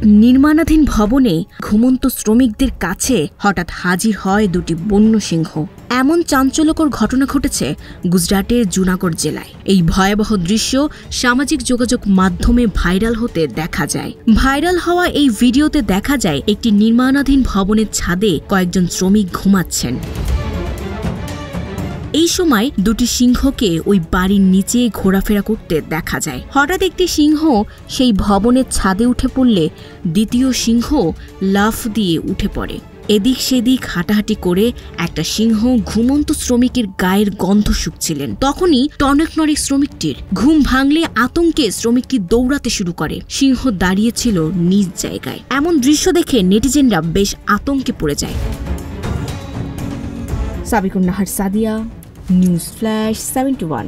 নির্মাণাধীন ভবনে ঘুমন্ত শ্রমিকদের কাছে হঠাৎ হাজির হয় দুটি বন্য সিংহ। এমন চাঞ্চল্যকর ঘটনা ঘটেছে গুজরাটের জুনাগড় জেলায়। এই ভয়াবহ দৃশ্য সামাজিক যোগাযোগ মাধ্যমে ভাইরাল হতে দেখা যায়। ভাইরাল হওয়া এই ভিডিওতে দেখা যায় একটি নির্মাণাধীন ভবনের ছাদে কয়েকজন শ্রমিক ঘুমাচ্ছেন। এই সময় দুটি সিংহকে ওই বাড়ির নিচে ঘোরাফেরা করতে দেখা যায়। হঠাৎ একটি সিংহ সেই ভবনের ছাদে উঠে পড়লে দ্বিতীয় সিংহ লাফ দিয়ে উঠে পড়ে। এদিক সেদিক হাঁটাহাঁটি করে একটা সিংহ ঘুমন্ত শ্রমিকের গায়ের গন্ধ শুকছিলেন। তখনই টনক নড়ে শ্রমিকটির। ঘুম ভাঙলে আতঙ্কে শ্রমিকটি দৌড়াতে শুরু করে। সিংহ দাঁড়িয়েছিল নিজ জায়গায়। এমন দৃশ্য দেখে নেটিজেনরা বেশ আতঙ্কে পড়ে যায়। Sabikun Nahar Sadia, news flash 7-1।